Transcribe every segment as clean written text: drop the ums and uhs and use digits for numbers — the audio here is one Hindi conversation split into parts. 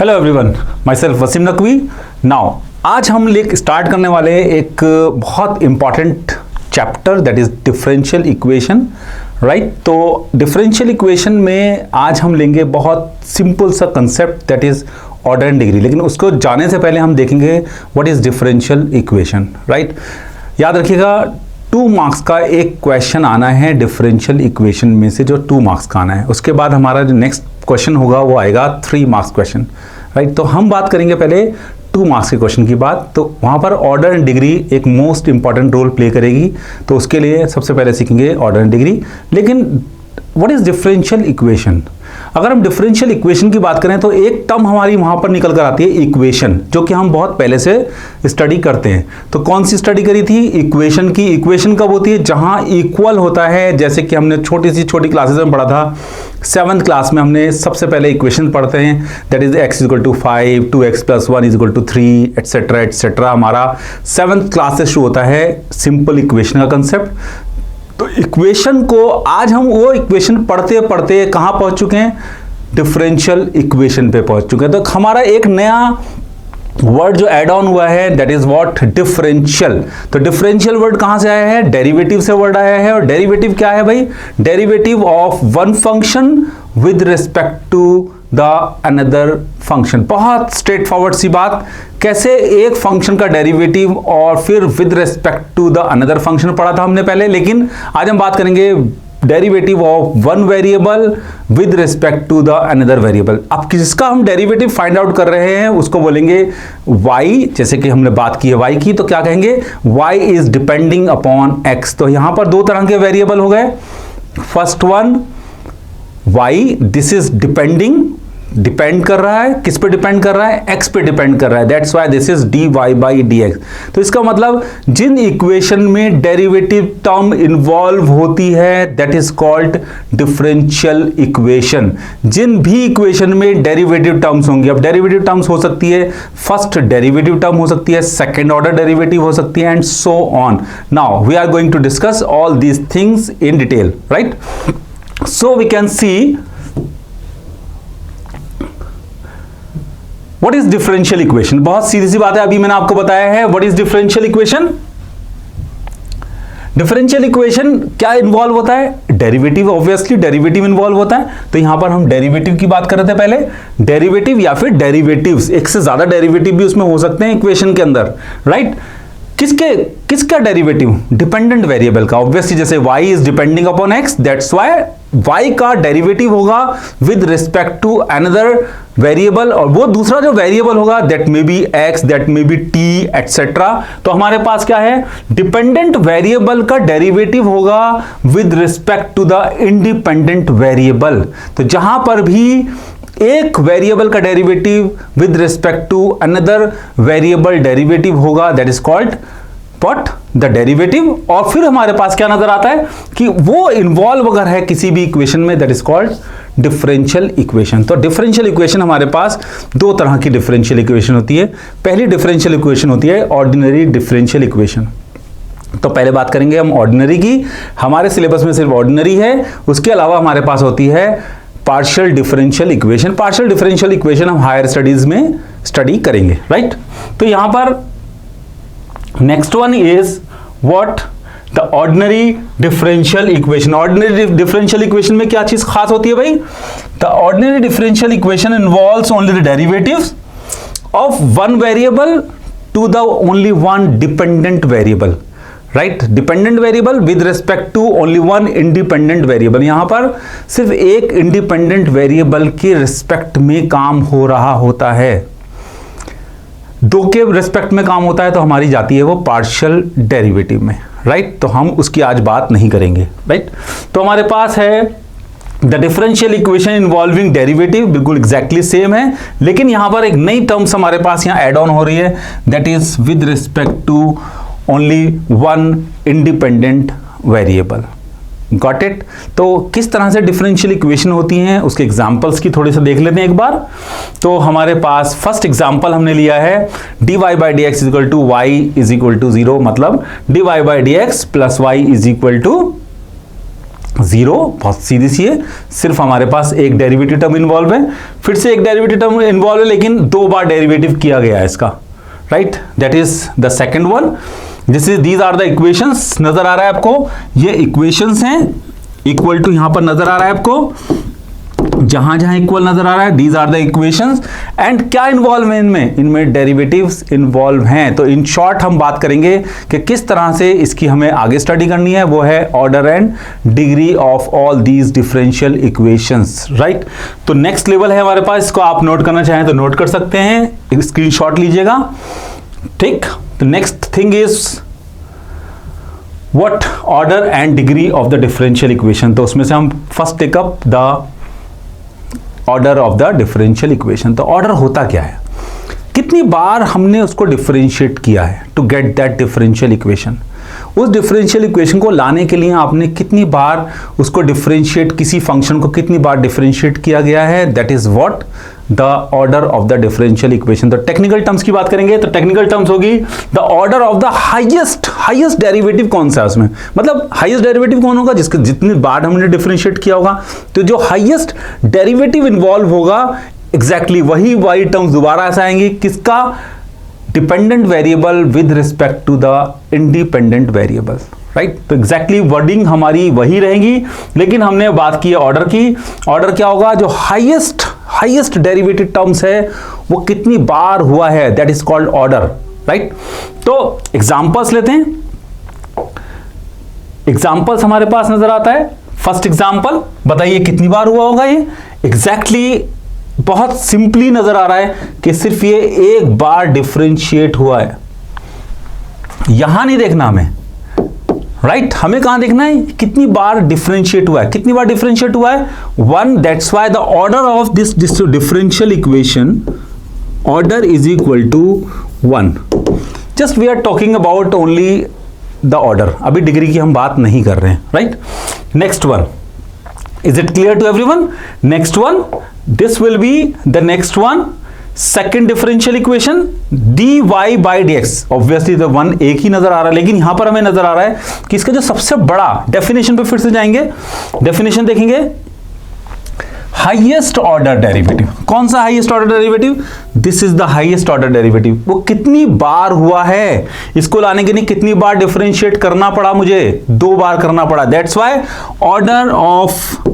Hello everyone, myself Waseem Naqvi. Now आज हम स्टार्ट करने वाले एक बहुत important chapter that is differential equation, right. तो डिफरेंशियल इक्वेशन में आज हम लेंगे बहुत सिंपल सा concept that is order and degree, लेकिन उसको जाने से पहले हम देखेंगे what is differential equation, right. याद रखिएगा 2 मार्क्स का एक क्वेश्चन आना है डिफरेंशियल इक्वेशन में से, जो 2 मार्क्स का आना है। उसके बाद हमारा जो नेक्स्ट क्वेश्चन होगा वो आएगा 3 मार्क्स क्वेश्चन, राइट। तो हम बात करेंगे पहले 2 मार्क्स के क्वेश्चन की बात। तो वहाँ पर ऑर्डर एंड डिग्री एक मोस्ट इंपॉर्टेंट रोल प्ले करेगी, तो उसके लिए सबसे पहले सीखेंगे ऑर्डर एंड डिग्री। लेकिन व्हाट इज डिफरेंशियल इक्वेशन? अगर हम डिफरेंशियल इक्वेशन की बात करें तो एक टर्म हमारी वहां पर निकल कर आती है इक्वेशन, जो कि हम बहुत पहले से स्टडी करते हैं। तो कौन सी स्टडी करी थी? इक्वेशन की। इक्वेशन कब होती है? जहां इक्वल होता है, जैसे कि हमने छोटी क्लासेस में पढ़ा था। 7th क्लास में हमने सबसे पहले इक्वेशन पढ़ते हैं, that is x = 5, 2x + 1 = 3, etcetera etcetera. हमारा 7th क्लास से शुरू होता है सिंपल इक्वेशन का कंसेप्ट। तो इक्वेशन को आज हम वो इक्वेशन पढ़ते पढ़ते कहां पहुंच चुके हैं? डिफरेंशियल इक्वेशन पे पहुंच चुके हैं। तो हमारा एक नया वर्ड जो ऐड ऑन हुआ है दैट इज व्हाट? डिफरेंशियल। तो डिफरेंशियल वर्ड कहां से आया है? डेरिवेटिव से वर्ड आया है। और डेरिवेटिव क्या है भाई? Derivative of one function with respect to the another function. बहुत स्ट्रेट फॉरवर्ड सी बात। कैसे एक फंक्शन का डेरिवेटिव और फिर with respect to the another function पढ़ा था हमने पहले, लेकिन आज हम बात करेंगे derivative of one variable with respect to the another variable. अब किसका हम डेरिवेटिव फाइंड आउट कर रहे हैं उसको बोलेंगे y। जैसे कि हमने बात की है y की, तो क्या कहेंगे? y is depending upon x। तो यहां पर 2 तरह के वेरिएबल हो गए। First one y, this is depend कर रहा है। किस पे डिपेंड कर रहा है? x पे डिपेंड कर रहा है। That's why this is dy/dx। तो इसका मतलब जिन इक्वेशन में डेरिवेटिव टर्म इन्वॉल्व होती है that is called differential equation. जिन भी इक्वेशन में डेरिवेटिव टर्म्स होंगी, अब डेरिवेटिव टर्म्स हो सकती है, फर्स्ट डेरिवेटिव टर्म हो सकती है, सेकेंड ऑर्डर डेरिवेटिव हो सकती है, and so on. Now we are going to discuss all these things in detail, right. So we can see what is differential equation. बहुत सीधी सी बात है, अभी मैंने आपको बताया है what is differential equation. Differential equation क्या इन्वॉल्व होता है? डेरिवेटिव, ऑब्वियसली डेरिवेटिव इन्वॉल्व होता है। तो यहां पर हम डेरिवेटिव की बात कर रहे थे पहले। डेरिवेटिव या फिर डेरिवेटिव्स, एक से ज्यादा डेरिवेटिव भी उसमें हो सकते हैं इक्वेशन के अंदर, राइट। किसका डेरिवेटिव? डिपेंडेंट वेरिएबल का। ऑब्वियसली जैसे y is depending upon x, that's why y का डेरिवेटिव होगा with respect to another variable, और वो दूसरा जो वेरिएबल होगा that may be x, that may be t, etcetera. तो हमारे पास क्या है? डिपेंडेंट वेरिएबल का डेरिवेटिव होगा with respect to the independent variable. तो जहां पर भी एक वेरिएबल का derivative with respect to another variable derivative होगा that is called what? The derivative. और फिर हमारे पास क्या नजर आता है कि वो इन्वॉल्व अगर है किसी भी इक्वेशन में that is called differential equation. तो डिफरेंशियल इक्वेशन हमारे पास 2 तरह की डिफरेंशियल इक्वेशन होती है। पहली डिफरेंशियल इक्वेशन होती है ऑर्डिनरी डिफरेंशियल इक्वेशन। तो पहले बात करेंगे हम ऑर्डिनरी की। हमारे सिलेबस में सिर्फ ऑर्डिनरी है, उसके अलावा हमारे पास होती है partial differential equation. Partial differential equation हम हायर स्टडीज में स्टडी करेंगे, राइट। तो यहां पर next one is what? The ordinary differential equation. Ordinary differential equation में क्या चीज खास होती है भाई? The ordinary differential equation involves only the derivatives of one variable to the only one dependent variable, right. Dependent variable with respect to only one independent variable. यहां पर सिर्फ एक इंडिपेंडेंट वेरिएबल के रिस्पेक्ट में काम हो रहा होता है। 2 के रिस्पेक्ट में काम होता है तो हमारी जाती है वो पार्शियल डेरिवेटिव में, राइट। तो हम उसकी आज बात नहीं करेंगे, राइट। तो हमारे पास है the differential equation involving derivative, बिल्कुल एग्जैक्टली सेम है, लेकिन यहां पर एक नई टर्म्स हमारे पास यहां एड ऑन हो रही है that is with respect to only one independent variable. Got it. तो किस तरह से डिफरेंशियल इक्वेशन होती हैं उसके एग्जांपल्स की थोड़ी सा देख लेते हैं एक बार। तो हमारे पास फर्स्ट एग्जांपल हमने लिया है dy/dx = y = 0, मतलब dy/dx + y = जीरो, बहुत सीधी सी है, सिर्फ हमारे पास एक डेरिवेटिव टर्म इन्वॉल्व है, फिर से एक डेरिवेटिव टर्म इन्वॉल्व है, लेकिन 2 बार डेरिवेटिव किया गया है इसका, right, that is the second one. These are the equations, नजर आ रहा है आपको, ये इक्वेशंस हैं, इक्वल टू यहां पर नजर आ रहा है आपको, जहां जहां इक्वल नजर आ रहा है, these are the equations. And क्या इन्वॉल्व है इनमें डेरिवेटिव्स इन्वॉल्व हैं। तो इन शॉर्ट हम बात करेंगे कि किस तरह से इसकी हमें आगे स्टडी करनी है, वो है order and degree of all these differential equations, right. तो नेक्स्ट लेवल है हमारे पास, इसको आप नोट करना चाहें तो नोट कर सकते हैं, स्क्रीनशॉट लीजिएगा, ठीक। तो next thing is what order and degree of the differential equation. तो उसमें से हम first take up the order of the differential equation. तो ऑर्डर होता क्या है, कितनी बार हमने उसको डिफरेंशिएट किया है to get that differential equation. उस डिफरेंशियल इक्वेशन को लाने के लिए आपने कितनी बार उसको डिफरेंशिएट, किसी फंक्शन को कितनी बार डिफरेंशिएट किया गया है, that is what the order of the differential equation. तो टेक्निकल टर्म्स की बात करेंगे तो टेक्निकल टर्म्स होगी the order of the highest derivative कौन सा है उसमें, मतलब हाईएस्ट डेरिवेटिव कौन होगा, जिसके जितनी बार हमने डिफरेंशिएट किया होगा। तो जो हाईएस्ट डेरिवेटिव इन्वॉल्व होगा, एग्जैक्टली वही टर्म्स दोबारा ऐसा आएंगे, किसका, dependent variable with respect to the independent variable, right. तो एग्जैक्टली वर्डिंग हमारी वही रहेगी, लेकिन हमने बात की है ऑर्डर की। ऑर्डर क्या होगा, जो हाईएस्ट डेरिवेटिव टर्म्स है वो कितनी बार हुआ है, that is called order, right. तो एग्जांपल्स लेते हैं, एग्जांपल्स हमारे पास नजर आता है। फर्स्ट एग्जांपल बताइए कितनी बार हुआ होगा ये, एग्जैक्टली बहुत सिंपली नजर आ रहा है कि सिर्फ ये एक बार डिफरेंशिएट हुआ है, यहां नहीं देखना हमें, राइट। हमें कहां देखना है, कितनी बार डिफरेंशिएट हुआ है, कितनी बार डिफरेंशिएट हुआ है, 1। That's why the order of this differential equation, order is equal to 1। Just we are talking about only the order, अभी डिग्री की हम बात नहीं कर रहे हैं, right. Next one, is it clear to everyone? Next one, this will be the next one, second differential equation dy by dx। Obviously the one एक ही नजर आ रहा है, लेकिन यहां पर हमें नजर आ रहा है कि इसका जो सबसे बड़ा, डेफिनेशन पे फिर से जाएंगे, डेफिनेशन देखेंगे, हाईएस्ट ऑर्डर डेरिवेटिव। कौन सा highest order derivative? This is the highest order derivative. वो कितनी बार हुआ है, इसको लाने के लिए कितनी बार डिफरेंशिएट करना पड़ा मुझे, 2 बार करना पड़ा। That's why order of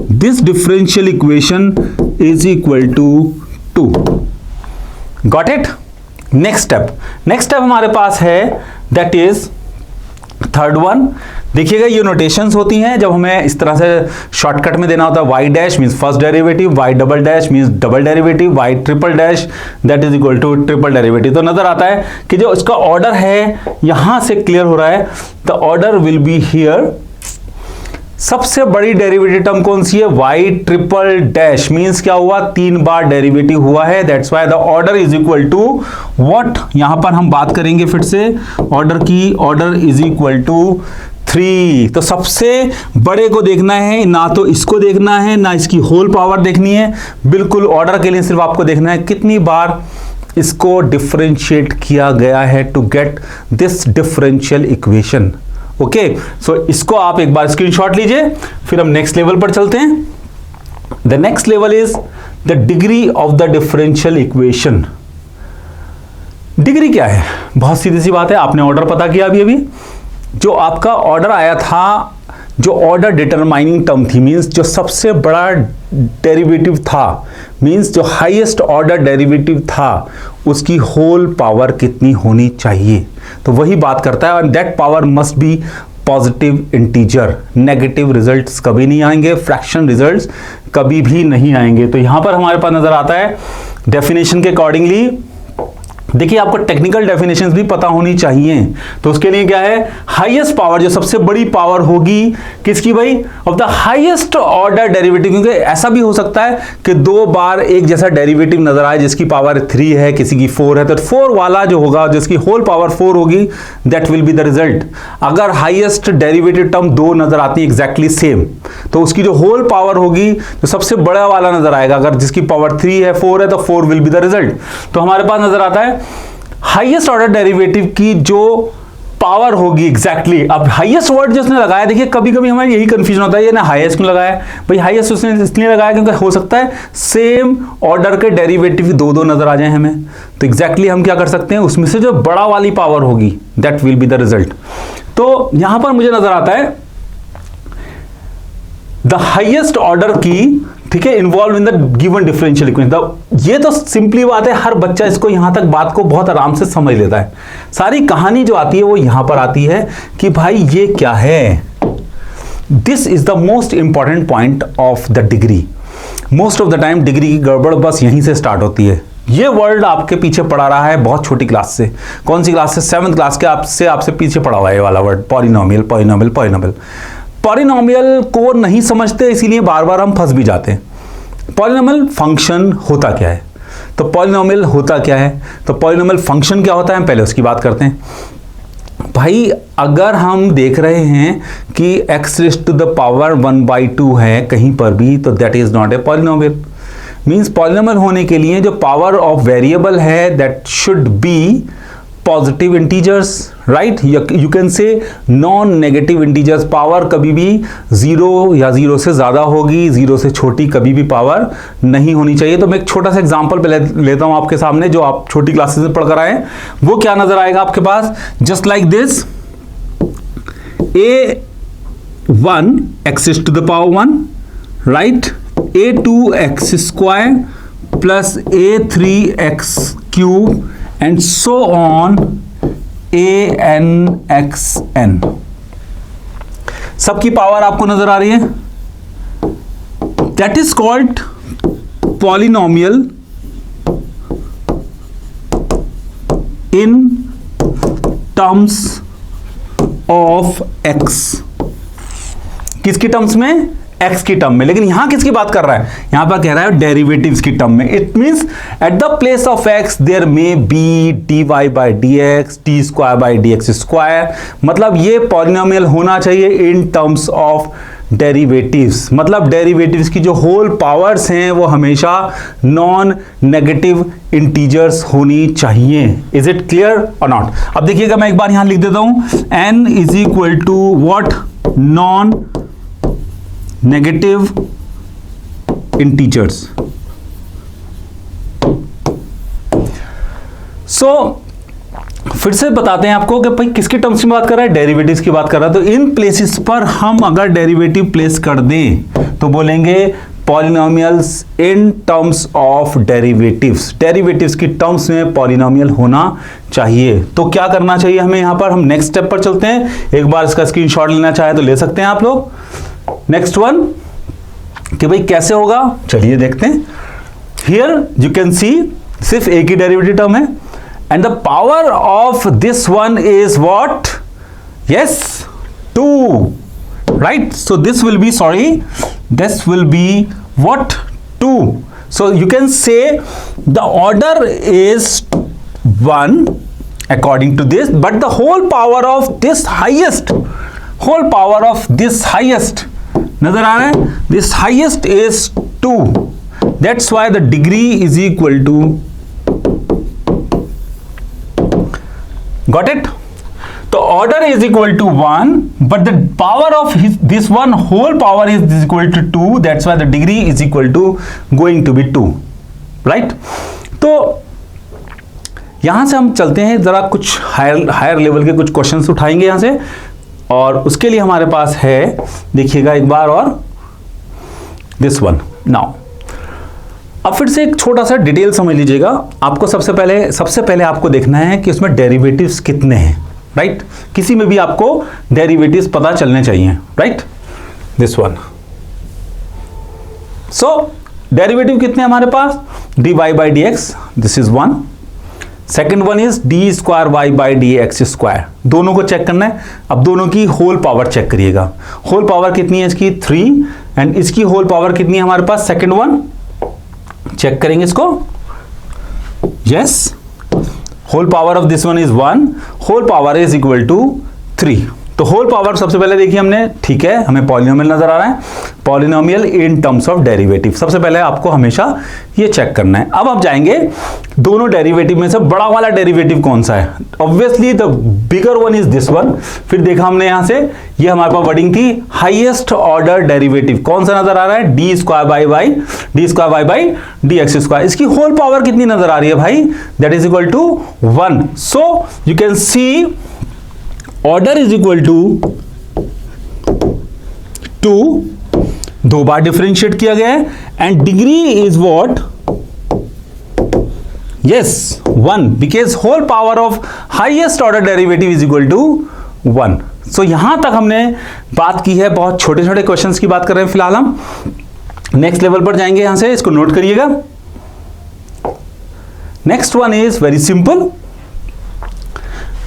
this differential equation is equal to 2। Got it? Next step हमारे पास है, दैट इज थर्ड वन। देखिएगा ये नोटेशंस होती हैं जब हमें इस तरह से शॉर्टकट में देना होता है, y dash means first derivative, y double dash means double derivative, y triple dash that is equal to triple derivative. तो नजर आता है कि जो इसका ऑर्डर है यहां से क्लियर हो रहा है, the order will be here. सबसे बड़ी डेरिवेटिव टर्म कौन सी है, y ट्रिपल डैश मींस क्या हुआ, 3 बार डेरिवेटिव हुआ है। That's why the order is equal to what, यहां पर हम बात करेंगे फिर से ऑर्डर की, ऑर्डर इज इक्वल टू 3। तो सबसे बड़े को देखना है, ना तो इसको देखना है ना इसकी होल पावर देखनी है, बिल्कुल ऑर्डर के लिए सिर्फ आपको देखना है कितनी बार इसको डिफरेंशिएट किया गया है to get this differential equation. Okay, so इसको आप एक बार स्क्रीनशॉट लीजिए, फिर हम नेक्स्ट लेवल पर चलते हैं। The next level is the degree of the differential equation. Degree क्या है, बहुत सीधी सी बात है, आपने ऑर्डर पता किया अभी जो आपका ऑर्डर आया था, जो ऑर्डर डिटरमाइनिंग टर्म थी, मींस जो सबसे बड़ा डेरिवेटिव था, मींस जो हाईएस्ट ऑर्डर डेरिवेटिव था, उसकी होल पावर कितनी होनी चाहिए। तो वही बात करता है, और that power must be positive integer. Negative results कभी नहीं आएंगे, फ्रैक्शन रिजल्ट्स कभी भी नहीं आएंगे। तो यहां पर हमारे पास नजर आता है डेफिनेशन के अकॉर्डिंगली, देखिए आपको टेक्निकल डेफिनेशंस भी पता होनी चाहिए। तो उसके लिए क्या है, हाईएस्ट पावर, जो सबसे बड़ी पावर होगी किसकी भाई, of the highest order derivative. क्योंकि ऐसा भी हो सकता है कि 2 बार एक जैसा डेरिवेटिव नजर आए, जिसकी पावर 3 है, किसी की 4 है, तो 4 वाला जो होगा, जिसकी होल पावर 4 होगी, that will be the result. अगर हाईएस्ट डेरिवेटिव टर्म 2 नजर आती है एग्जैक्टली सेम, तो उसकी जो होल पावर होगी, तो सबसे बड़ा वाला नजर आएगा। अगर जिसकी पावर 3 है, 4 है, तो 4 विल बी द रिजल्ट। तो हमारे पास नजर आता है हाईएस्ट ऑर्डर डेरिवेटिव की जो पावर होगी एग्जैक्टली। अब हाईएस्ट वर्ड जो उसने लगाया, देखिए कभी कभी हमारे यही कंफ्यूजन होता है, ये ना हाईएस्ट क्यों लगाया भाई, हाईएस्ट उसने इसलिए लगाया क्योंकि हो सकता है सेम ऑर्डर के डेरिवेटिव दो दो नजर आ जाए हमें, तो एग्जैक्टली हम क्या कर सकते हैं, उसमें से जो बड़ा वाली पावर होगी that will be the result. तो यहां पर मुझे नजर आता है द हाईएस्ट ऑर्डर की, ठीक है, involve in the given differential equation. ये तो सिंपली बात है, हर बच्चा इसको यहां तक बात को बहुत आराम से समझ लेता है। सारी कहानी जो आती है वो यहां पर आती है कि भाई ये क्या है। This is the most important point of the degree. Most of the time degree की गड़बड़ बस यहीं से स्टार्ट होती है। ये वर्ड आपके पीछे पड़ा रहा है बहुत छोटी क्लास से। कौन सी क्लास से? 7th क्लास के आपसे पीछे पड़ा हुआ है ये वाला word, polynomial polynomial polynomial. Polynomial को नहीं समझते, इसीलिए बार बार हम फंस भी जाते हैं। पॉलिनोमियल फंक्शन होता क्या है? तो पॉलिनोमियल होता क्या है, तो पॉलिनोमियल फंक्शन क्या होता है, हम पहले उसकी बात करते हैं। भाई अगर हम देख रहे हैं कि x raise to the power 1/2 है कहीं पर भी, तो that is not a polynomial. Means polynomial होने के लिए जो पावर ऑफ वेरिएबल है that should be positive integers, right. You can say non negative integers. Power कभी भी 0 या 0 से ज़्यादा होगी, 0 से छोटी कभी भी पावर नहीं होनी चाहिए। तो मैं एक छोटा सा एग्जांपल पे लेता हूं आपके सामने, जो आप छोटी क्लासेस में पढ़कर आए। वो क्या नजर आएगा आपके पास, just like this, a1 x to the power 1, right, a2 x square plus a3 x cube and so on an xn। सबकी पावर आपको नजर आ रही है, that is called polynomial in terms of x। किसकी टर्म्स में? x की टर्म में। लेकिन यहां किसकी बात कर रहा है, यहां पर कह रहा है डेरिवेटिव्स की टर्म में। It means at the place of x there may be dy by dx, t square by dx square. मतलब ये पॉलिनोमियल होना चाहिए इन टर्म्स ऑफ डेरिवेटिव्स। मतलब डेरिवेटिव्स की जो होल पावर्स हैं वो हमेशा नॉन नेगेटिव इंटीजर्स होनी चाहिए। इज इट क्लियर और नॉट? अब देखिएगा, मैं एक बार यहां लिख देता हूं, n is equal to what, non negative integers. So फिर से बताते हैं आपको कि भाई किसके टर्म्स में बात कर रहा है, डेरिवेटिव्स की बात कर रहा है। तो इन प्लेसेस पर हम अगर डेरिवेटिव प्लेस कर दें तो बोलेंगे polynomials in terms of derivatives. Derivatives की टर्म्स में पॉलिनोमियल होना चाहिए। तो क्या करना चाहिए हमें, यहां पर हम नेक्स्ट स्टेप पर चलते हैं। एक बार इसका स्क्रीनशॉट लेना चाहे तो ले सकते हैं आप लोग। नेक्स्ट वन कि भाई कैसे होगा, चलिए देखते हैं। हियर यू कैन सी सिर्फ एक ही डेरिवेटिव टर्म है, and the power of this one is what, yes, 2, right. So this will B, sorry, this will be what, 2। So you can से the order is 1 according to this, but the whole power of this highest, whole power of this highest नजर आ रहा है, this highest is 2, that's why the degree is equal to, got it? तो order is equal to 1, but the power of this one whole power is equal to 2, that's why the degree is equal to going to be 2, right? तो यहां से हम चलते हैं, जरा कुछ हायर लेवल के कुछ क्वेश्चंस उठाएंगे यहां से, और उसके लिए हमारे पास है, देखिएगा एक बार और, दिस वन। नाउ अब फिर से एक छोटा सा डिटेल समझ लीजिएगा। आपको सबसे पहले आपको देखना है कि उसमें डेरिवेटिव्स कितने हैं, राइट। किसी में भी आपको डेरिवेटिव्स पता चलने चाहिए, right. This one, so derivative कितने हमारे पास, dy by dx, this is 1। Second one is D square Y by D X square. दोनों को चेक करना है। अब दोनों की होल पावर चेक करिएगा। होल पावर कितनी है इसकी, 3, एंड इसकी होल पावर कितनी है हमारे पास, सेकेंड वन। चेक करेंगे इसको, yes, whole power of this one is 1, whole power is equal to 3, तो होल पावर सबसे पहले देखिए हमने, ठीक है, हमें पॉलिनोमियल नजर आ रहा है, polynomial in terms of derivative, सबसे पहले आपको हमेशा ये चेक करना है। अब आप जाएंगे दोनों डेरिवेटिव में से बड़ा वाला डेरिवेटिव कौन सा है, obviously the bigger one is this one. फिर देखा हमने यहां से, ये हमारे पास वर्डिंग थी हाईएस्ट ऑर्डर डेरिवेटिव कौन सा नजर आ रहा है, D square by D X square. इसकी होल पावर कितनी नजर आ रही है भाई, that is equal to 1। So you can see order is equal to 2, 2 बार डिफरेंशिएट किया गया है, and degree is what, yes 1, because whole power of highest order derivative is equal to 1। सो यहां तक हमने बात की है, बहुत छोटे छोटे क्वेश्चंस की बात कर रहे हैं फिलहाल हम। नेक्स्ट लेवल पर जाएंगे, यहां से इसको नोट करिएगा। Next one is very simple,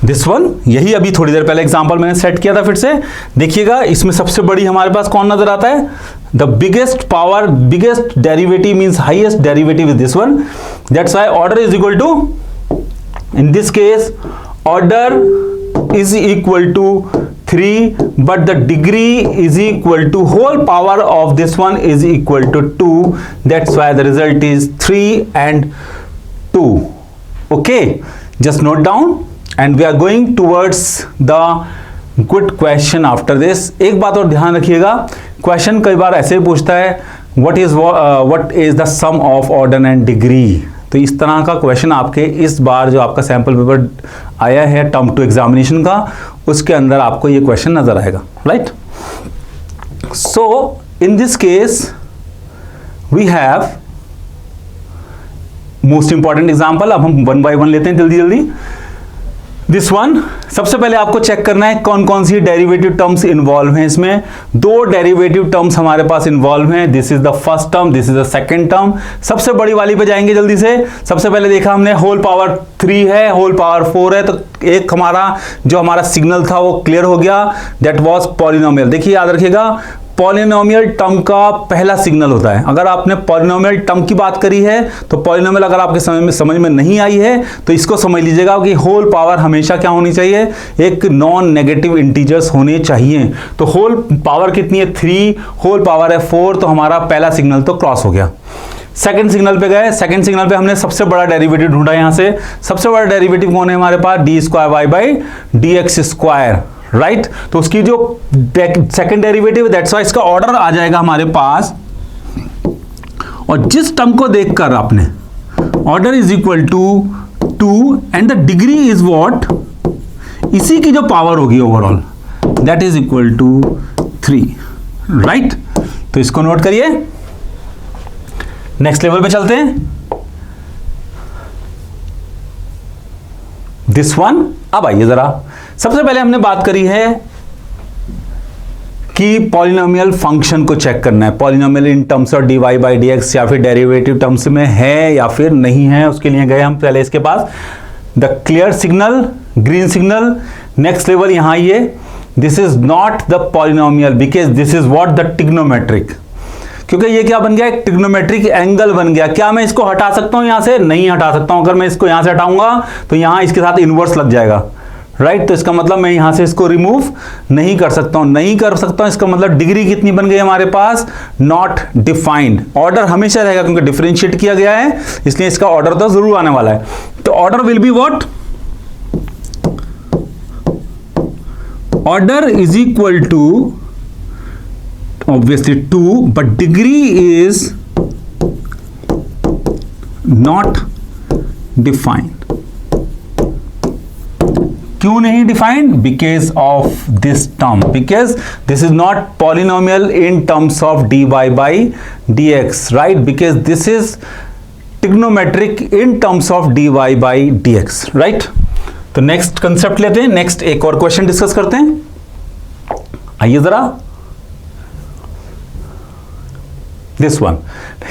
this one, यही अभी थोड़ी देर पहले एग्जांपल मैंने सेट किया था, फिर से देखिएगा। इसमें सबसे बड़ी हमारे पास कौन नजर आता है, the biggest power, biggest derivative means highest derivative is this one, that's why order is equal to, in this case order is equal to 3, but the degree is equal to whole power of this one is equal to 2, that's why the result is 3 and 2। Okay, just note down and we are going towards the good question after this। एक बात और ध्यान रखिएगा, क्वेश्चन कई बार ऐसे पूछता है what is the sum of order and degree। तो इस तरह का क्वेश्चन आपके इस बार जो आपका सैंपल पेपर आया है टर्म टू एग्जामिनेशन का, उसके अंदर आपको ये क्वेश्चन नजर आएगा, right. So in this case we have most important example. अब हम 1 by 1 लेते हैं जल्दी जल्दी। दिस वन, सबसे पहले आपको चेक करना है कौन कौन सी डेरिवेटिव टर्म्स इन्वॉल्व हैं। इसमें 2 डेरिवेटिव टर्म्स हमारे पास इन्वॉल्व हैं, this is the first term, this is the second term. सबसे बड़ी वाली पे जाएंगे जल्दी से। सबसे पहले देखा हमने होल पावर 3 है, होल पावर 4 है, तो एक हमारा जो हमारा सिग्नल था वो क्लियर हो गया, दैट वाज पॉलिनोमियल। देखिए याद रखिएगा, पॉलिनोमियल टर्म का पहला सिग्नल होता है। अगर आपने पॉलिनोमियल टर्म की बात करी है तो पॉलिनोमियल अगर आपके समझ में नहीं आई है तो इसको समझ लीजिएगा कि होल पावर हमेशा क्या होनी चाहिए, एक नॉन नेगेटिव इंटीजर्स होने चाहिए। तो होल पावर कितनी है, 3, होल पावर है 4, तो हमारा पहला सिग्नल तो क्रॉस हो गया। सेकंड सिग्नल पे गए, सेकंड सिग्नल पे हमने सबसे बड़ा डेरिवेटिव ढूंढा। यहां से सबसे बड़ा डेरिवेटिव कौन है हमारे पास, D square Y by D X square, right. तो उसकी जो सेकंड डेरिवेटिव, दैट्स व्हाई इसका ऑर्डर आ जाएगा हमारे पास। और जिस टर्म को देखकर आपने order is equal to 2 and the degree is what, इसी की जो पावर होगी overall that is equal to 3, right. तो इसको नोट करिए। नेक्स्ट लेवल पे चलते हैं, दिस वन। अब आइए जरा, सबसे पहले हमने बात करी है कि पॉलिनोमियल फंक्शन को चेक करना है, polynomial in terms of dy by dx या फिर डेरिवेटिव टर्म्स में है या फिर नहीं है। उसके लिए गए हम पहले इसके पास, the clear signal, green signal. Next level यहां ये, this is not the polynomial because this is what the trigonometric, क्योंकि ये क्या बन गया, एक ट्रिग्नोमेट्रिक एंगल बन गया। क्या मैं इसको हटा सकता हूं यहां से, नहीं हटा सकता हूं। अगर मैं इसको यहां से हटाऊंगा तो यहां इसके साथ इनवर्स लग जाएगा, राइट। तो इसका मतलब मैं यहां से इसको रिमूव नहीं कर सकता हूं, नहीं कर सकता हूं। इसका मतलब डिग्री कितनी बन गई हमारे पास, नॉट डिफाइंड। ऑर्डर हमेशा रहेगा क्योंकि डिफरेंशिएट किया गया है, इसलिए इसका ऑर्डर तो जरूर आने वाला है। तो order will be what, order is equal to obviously 2, but degree is not defined। क्यों नहीं defined, because of this term, because this is not polynomial in terms of dy by dx, right, because this is trigonometric in terms of dy by dx, right. तो नेक्स्ट कंसेप्ट लेते हैं, नेक्स्ट एक और क्वेश्चन डिस्कस करते हैं। आइए जरा, this one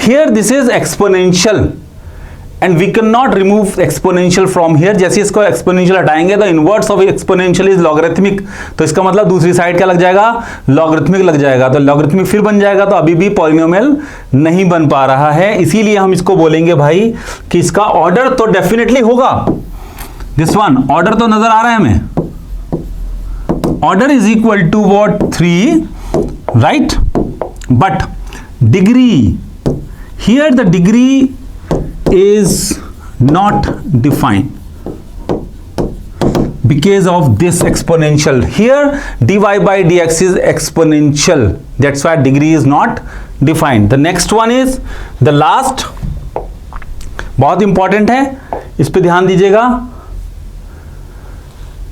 here, this is exponential and we cannot remove exponential from here। जैसे इसको exponential हटाएंगे तो inverse of exponential is logarithmic, तो इसका मतलब दूसरी साइड क्या लग जाएगा, logarithmic लग जाएगा। तो logarithmic फिर बन जाएगा, तो अभी भी polynomial नहीं बन पा रहा है। इसीलिए हम इसको बोलेंगे भाई कि इसका ऑर्डर तो डेफिनेटली होगा। दिस वन, ऑर्डर तो नजर आ रहा है हमें, order is equal to what? 3, right? But degree, here the degree is not defined because of this exponential. Here dy by dx is exponential, that's why degree is not defined. The next one is the last, बहुत इंपॉर्टेंट है, इस पे ध्यान दीजिएगा.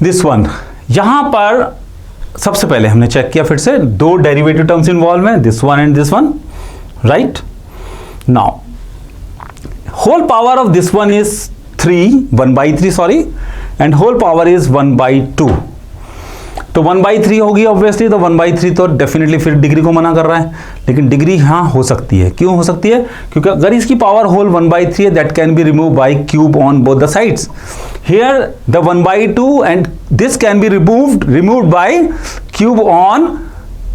दिस वन, यहां पर सबसे पहले हमने चेक किया, फिर से दो डेरिवेटिव टर्म्स इन्वॉल्व हैं, this one and this one, right? Now whole power of this one is 1/3 sorry, and whole power is 1/2. तो 1/3 होगी ऑब्वियसली, तो 1/3 तो डेफिनेटली फिर डिग्री को मना कर रहा है, लेकिन डिग्री हाँ हो सकती है. क्यों हो सकती है? क्योंकि अगर इसकी पावर होल 1/3 है, that can be remove by cube on both the sides. Here the 1/2 and this can be removed by cube on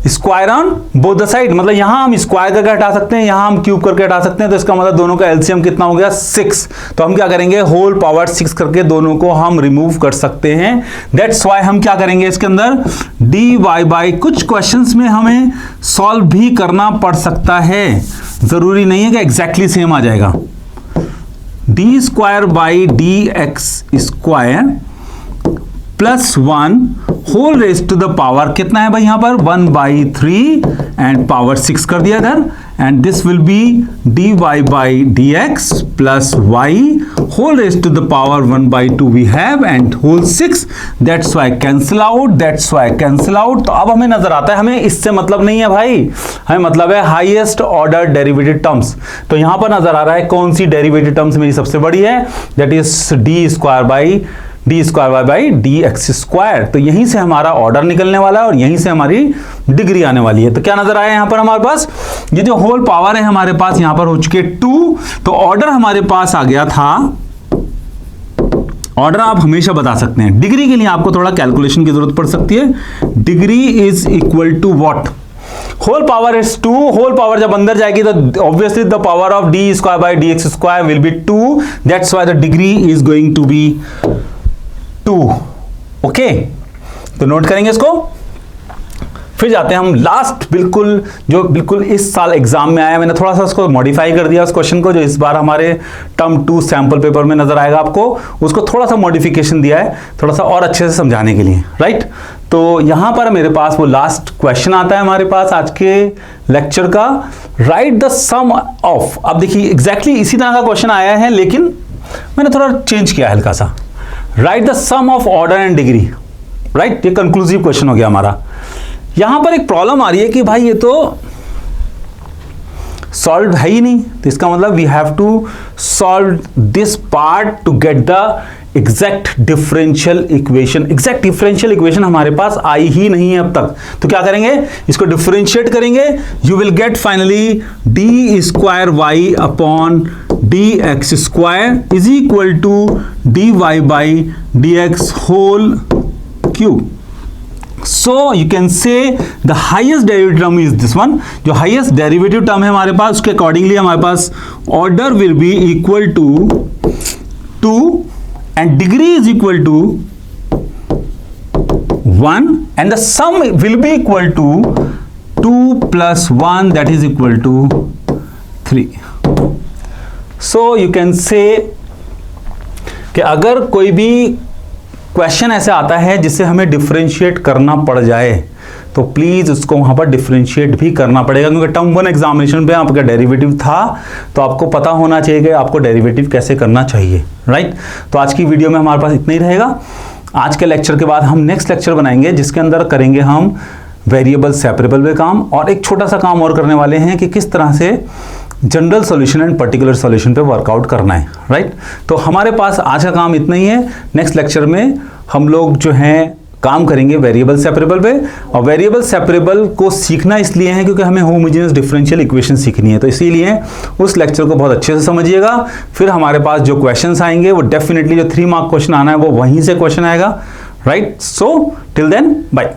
square on both the side. मतलब यहां हम स्क्वायर करके हटा सकते हैं, यहां हम क्यूब करके हटा सकते हैं, तो इसका मतलब दोनों का एलसीएम कितना हो गया? 6. तो हम क्या करेंगे? होल पावर 6 करके दोनों को हम रिमूव कर सकते हैं. दैट्स व्हाई हम क्या करेंगे इसके अंदर? dy बाय, कुछ क्वेश्चंस में हमें सॉल्व भी करना पड़ सकता है, जरूरी नहीं है कि एग्जैक्टली सेम आ जाएगा. d² by dx² +1 whole raise to the power, कितना है भाई यहां पर? 1/3 एंड पावर 6 कर दिया इधर, and this will be dy by dx plus y whole raise to the power 1/2 we have and whole 6. That's why cancel out, that's why cancel out. तो अब हमें नजर आता है, हमें इससे मतलब नहीं है भाई, हमें मतलब है हाईएस्ट ऑर्डर डेरिवेटिव टर्म्स. तो यहां पर नजर आ रहा है कौन सी डेरिवेटिव टर्म्स मेरी सबसे बड़ी है? That is d² by d² by dx². तो यहीं से हमारा ऑर्डर निकलने वाला है और यहीं से हमारी डिग्री आने वाली है. तो क्या नजर आया यहां पर हमारे पास? ये जो होल पावर है हमारे पास यहां पर हो चुके 2. तो ऑर्डर हमारे पास आ गया था, ऑर्डर आप हमेशा बता सकते हैं. डिग्री के लिए आपको थोड़ा कैलकुलेशन की जरूरत पड़ सकती है. Degree is equal to what? Whole power is 2. Whole power जब अंदर जाएगी तो obviously the power of d² by dx² will be 2. That's why the degree is going to be 2. Okay, तो नोट करेंगे इसको. फिर जाते हैं हम लास्ट, बिल्कुल इस साल एग्जाम में आया, मैंने थोड़ा सा उसको मॉडिफाई कर दिया उस क्वेश्चन को, जो इस बार हमारे टर्म 2 सैंपल पेपर में नजर आएगा आपको, उसको थोड़ा सा मॉडिफिकेशन दिया है, थोड़ा सा और अच्छे से समझाने के लिए, राइट? तो यहां पर मेरे पास वो लास्ट क्वेश्चन आता है हमारे पास आज के लेक्चर का, राइट द सम ऑफ. अब देखिए एग्जैक्टली इसी तरह का क्वेश्चन आया है, लेकिन मैंने थोड़ा चेंज किया हल्का सा. Right the sum of order and degree, right? ये कंक्लूसिव क्वेश्चन हो गया हमारा. यहां पर एक प्रॉब्लम आ रही है कि भाई ये तो सॉल्व है ही नहीं, तो इसका मतलब we have to solve this part to get the exact differential equation. Exact differential equation हमारे पास आई ही नहीं है अब तक. तो क्या करेंगे? इसको डिफरेंशिएट करेंगे. You will get finally d² upon dx² is equal to dy by dx whole cube. So you can say the highest derivative term is this one. जो highest derivative term है हमारे पास, उसके accordingly हमारे पास order will be equal to 2 and degree is equal to 1 and the sum will be equal to 2 plus 1 that is equal to 3. So you can say कि अगर कोई भी क्वेश्चन ऐसे आता है जिससे हमें डिफरेंशिएट करना पड़ जाए, तो प्लीज उसको वहां पर डिफरेंशिएट भी करना पड़ेगा, क्योंकि टर्म 1 एग्जामिनेशन पे आपका डेरिवेटिव था, तो आपको पता होना चाहिए कि आपको डेरिवेटिव कैसे करना चाहिए, राइट? तो आज की वीडियो में हमारे पास इतना ही रहेगा. आज के लेक्चर के बाद हम नेक्स्ट लेक्चर बनाएंगे, जिसके अंदर करेंगे हम वेरिएबल सेपरेबल पे काम, और एक छोटा सा काम और करने वाले हैं कि किस तरह से general solution and particular solution पे वर्कआउट करना है, राइट? तो हमारे पास आज का काम इतना ही है. नेक्स्ट लेक्चर में हम लोग जो हैं काम करेंगे वेरिएबल सेपरेबल पे, और वेरिएबल सेपरेबल को सीखना इसलिए है क्योंकि हमें होमोजेनियस डिफरेंशियल इक्वेशन सीखनी है. तो इसीलिए उस लेक्चर को बहुत अच्छे से समझिएगा. फिर हमारे पास जो क्वेश्चंस आएंगे वो डेफिनेटली जो 3 मार्क क्वेश्चन आना है वो वहीं से क्वेश्चन आएगा, right? So till then bye.